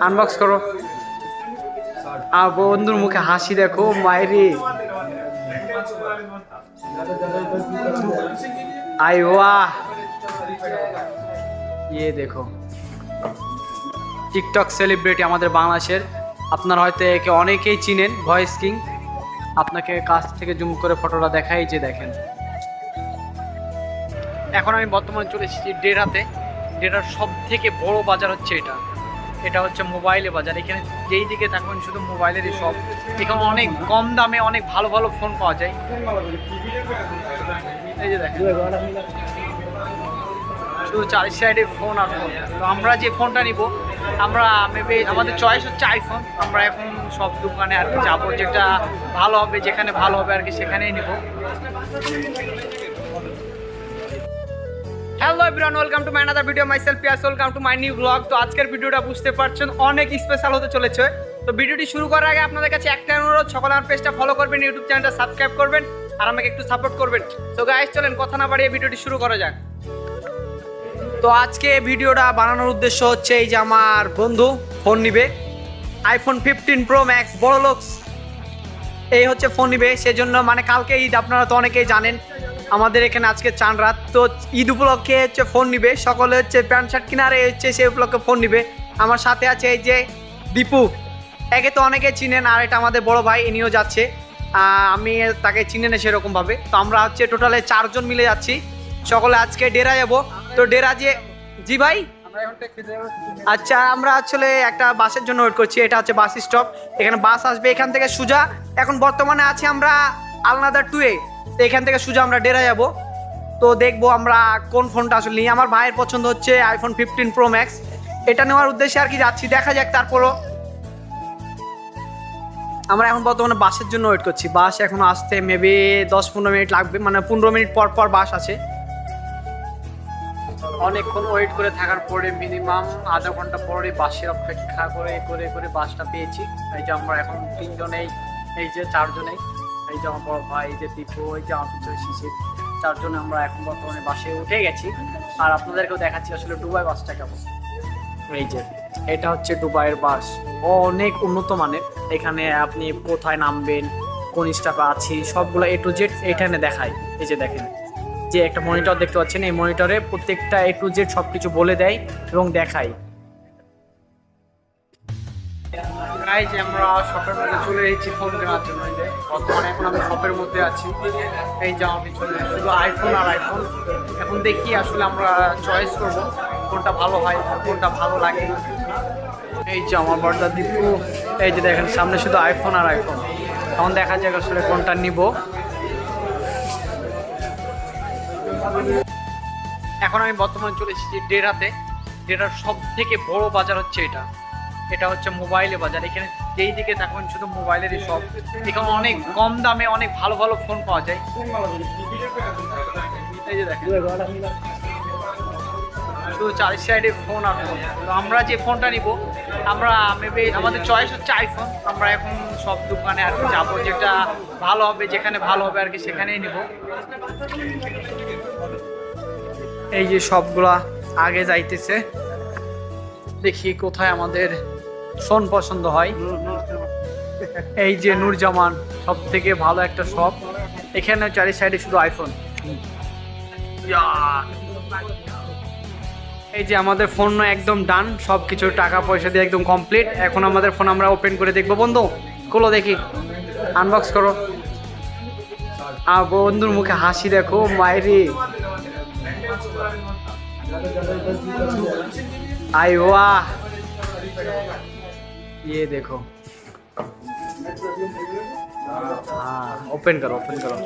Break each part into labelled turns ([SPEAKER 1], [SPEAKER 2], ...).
[SPEAKER 1] Unbox করো। আর বন্ধুর মুখে হাসি দেখো, মায়েরি আই ওয়াহ, ये देखो টিকটক সেলিব্রিটি আমাদের বাংলাদেশের। আপনারা হয়তো একে অনেকেই চিনেন, ভয়েস কিং। আপনাকে কাছ থেকে জুম করে ফটোটা দেখাই, যে দেখেন। এখন আমি বর্তমানে চলে এসেছি ডেরাতে। ডেরার সব থেকে বড় বাজার হচ্ছে এটা। এটা হচ্ছে মোবাইলের বাজার। এখানে যেই দিকে থাকবেন শুধু মোবাইলেরই সব। এখানে অনেক কম দামে অনেক ভালো ভালো ফোন পাওয়া যায়। এই যে দেখেন, শুধু চার সাইডে ফোন আর ফোন। তো আমরা যে ফোনটা নিব, আমরা মেবি আমাদের চয়েস হচ্ছে আইফোন। আমরা এখন সব দোকানে আর কি যাবো, যেটা ভালো হবে, যেখানে ভালো হবে আর কি সেখানেই নিব। Hello everyone, welcome to my another video. Myself Piyas, welcome to my new blog. তো আজকের ভিডিওটা বুঝতে পারছেন অনেক স্পেশাল হতে চলেছে। তো ভিডিওটি শুরু করার আগে আপনাদের কাছে একটা অনুরোধ, সকলে আমার পেজটা ফলো করবেন, ইউটিউব চ্যানেলটা সাবস্ক্রাইব করবেন আর আমাকে একটু সাপোর্ট করবেন। তো গাইস চলেন কথা না বাড়িয়ে ভিডিওটি শুরু করা যাক। তো আজকে ভিডিওটা বানানোর উদ্দেশ্য হচ্ছে, এই যে আমার বন্ধু ফোন নিবে আইফোন 15 প্রো ম্যাক্স, বড় লোকস। এই হচ্ছে ফোন নিবে, সেজন্য মানে কালকে ঈদ, আপনারা তো অনেকেই জানেন। আমাদের এখানে আজকে চাঁদ রাত, তো ঈদ উপলক্ষে হচ্ছে ফোন নিবে। সকলে হচ্ছে প্যান্ট শার্ট কিনারে হচ্ছে সেই উপলক্ষে ফোন নিবে। আমার সাথে আছে এই যে দীপু, একে তো অনেকে চিনেন, আর এটা আমাদের বড় ভাই, ইনিও যাচ্ছে। আমি তাকে চিনি না সেরকমভাবে। তো আমরা হচ্ছে টোটালে 4 জন মিলে যাচ্ছি। সকলে আজকে ডেরা যাবো। তো ডেরা যে, জি ভাই, আচ্ছা আমরা আসলে একটা বাসের জন্য ওয়েট করছি। এটা হচ্ছে বাস স্টপ, এখানে বাস আসবে এখান থেকে সুজা। এখন বর্তমানে আছি আমরা আলনাদার 2-এ। তো এখান থেকে সুজা আমরা ডেরা যাব। তো দেখবো আমরা কোন ফোনটা আসলে নিই। আমার ভাইয়ের পছন্দ হচ্ছে আইফোন 15 প্রো ম্যাক্স, এটা নেওয়ার উদ্দেশ্যে আর কি যাচ্ছি, দেখা যাক। তারপরও আমরা এখন বর্তমানে বাসের জন্য ওয়েট করছি। বাস এখন আসতে মেবি 10-15 মিনিট লাগবে, মানে 15 মিনিট পর পর বাস আছে। অনেকক্ষণ ওয়েট করে থাকার পরে মিনিমাম আধা ঘন্টা পরে বাসের অপেক্ষা করে করে করে বাসটা পেয়েছি। এই যে আমরা এখন 3 জনেই, এই যে 4 জনেই, এই যে আমার বড় ভাই, এই যে দীপু, এই যে আমার পিছনে শিশির, 4 জনে আমরা এখন বর্তমানে বাসে উঠে গেছি। আর আপনাদেরকেও দেখাচ্ছি আসলে দুবাই বাসটা কেমন। এই যে এটা হচ্ছে দুবাইয়ের বাস, অনেক উন্নত মানের। এখানে আপনি কোথায় নামবেন, কোন স্টপে আছি, সবগুলো A to Z এখানে দেখায়। এই যে দেখেন, যে একটা মনিটর দেখতে পাচ্ছেন, এই মনিটরে প্রত্যেকটা A to Z সবকিছু বলে দেয় এবং দেখায়। গাইজ আমরা শপের মধ্যে চলে এসেছি ফোন কেনার জন্য। এই যে বর্তমানে এখন আমি শপের মধ্যে আছি। এই যে আমি চলে শুধু আইফোন আর আইফোন। এখন দেখি আসলে আমরা চয়েস করব কোনটা ভালো হয়, কোনটা ভালো লাগে। এই যে আমার বড়দা দীপু, এই যে দেখেন সামনে শুধু আইফোন আর আইফোন। তখন দেখা যাক আসলে কোনটা নিব। এখন আমি বর্তমানে চলে এসেছি ডেরাতে। ডেরার সব থেকে বড় বাজার হচ্ছে এটা। এটা হচ্ছে মোবাইলের বাজার। এখানে যেই দিকে থাকবেন শুধু মোবাইলেরই সব। এখানে অনেক কম দামে অনেক ভালো ভালো ফোন পাওয়া যায়। এই যে দেখেন, শুধু 4 সাইডে ফোন আর ফোন। তো আমরা যে ফোনটা নিব, আমরা মেবি আমাদের চয়েস হচ্ছে আইফোন। আমরা এখন সব দোকানে আর কি যাবো, যেটা ভালো হবে, যেখানে ভালো হবে আর কি সেখানেই নিব। এই যে সবগুলা আগে যাইতেছে, দেখি কোথায় আমাদের ফোন পছন্দ হয়। এই যে নূরজামান, সব থেকে ভালো একটা শপ। এখানে 4 সাইডে শুধু আইফোন। এই যে আমাদের ফোন একদম ডান, সব কিছু টাকা পয়সা দিয়ে একদম কমপ্লিট। এখন আমাদের ফোন আমরা ওপেন করে দেখবো। বন্ধু খোলো, দেখি, আনবক্স করো। আর বন্ধুর মুখে হাসি দেখো, মায়েরি आई वाह, ये देखो। हाँ ओपन करो, ओपन करो।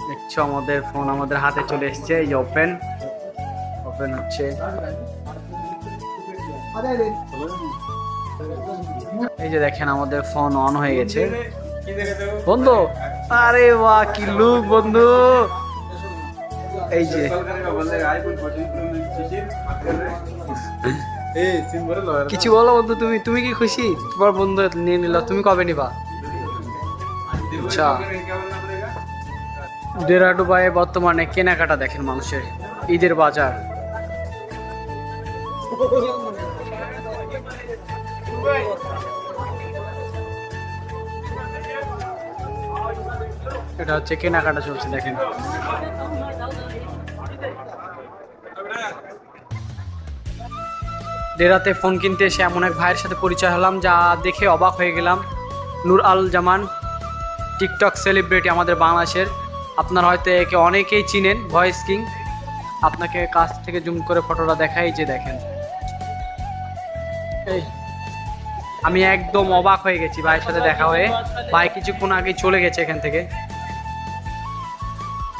[SPEAKER 1] দেখছো আমাদের ফোন আমাদের হাতে চলে এসেছে। এই ওপেন ওপেন হচ্ছে। এই যে দেখেন আমাদের ফোন অন হয়ে গেছে। বন্ধু, আরে বাহ কি লুক বন্ধু। এই যে কিছু বলো বন্ধু, তুমি কি খুশি? তোমার বন্ধু নিয়ে নিল, তুমি কবে নিবা? আচ্ছা ডেরাডুবাইয়ে বর্তমানে কেনাকাটা দেখেন মানুষের, ঈদের বাজার। এটা হচ্ছে কেনাকাটা চলছে দেখেন। ডেরাতে ফোন কিনতে এসে এমন এক ভাইয়ের সাথে পরিচয় হলাম যা দেখে অবাক হয়ে গেলাম। নূর আল জামান, টিকটক সেলিব্রিটি আমাদের বাংলাদেশের। আপনারা হয়তো একে অনেকেই চিনেন, ভয়েস কিং। আপনাকে কাছ থেকে জুম করে ফটোটা দেখাই, যে দেখেন। এই আমি একদম অবাক হয়ে গেছি ভাইয়ের সাথে দেখা হয়ে। ভাই কিছুক্ষণ আগে চলে গেছে এখান থেকে।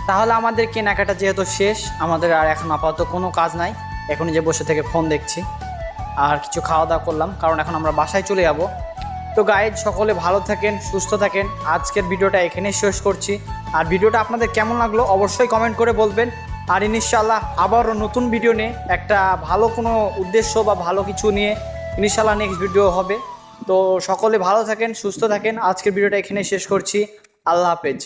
[SPEAKER 2] তাহলে আমাদের কেনাকাটা যেহেতু শেষ, আমাদের আর এখন আপাতত কোনো কাজ নাই। এখন যে বসে থেকে ফোন দেখছি আর কিছু খাওয়া দাওয়া করলাম, কারণ এখন আমরা বাসায় চলে যাব। তো গাইজ, সকলে ভালো থাকেন, সুস্থ থাকেন। আজকের ভিডিওটা এখানেই শেষ করছি। আর ভিডিওটা আপনাদের কেমন লাগলো অবশ্যই কমেন্ট করে বলবেন। আর ইনশাআল্লাহ আবারও নতুন ভিডিও নিয়ে, একটা ভালো কোনো উদ্দেশ্য বা ভালো কিছু নিয়ে ইনশাআল্লাহ নেক্সট ভিডিও হবে। তো সকলে ভালো থাকেন, সুস্থ থাকেন। আজকের ভিডিওটা এখানেই শেষ করছি। আল্লাহ হাফেজ।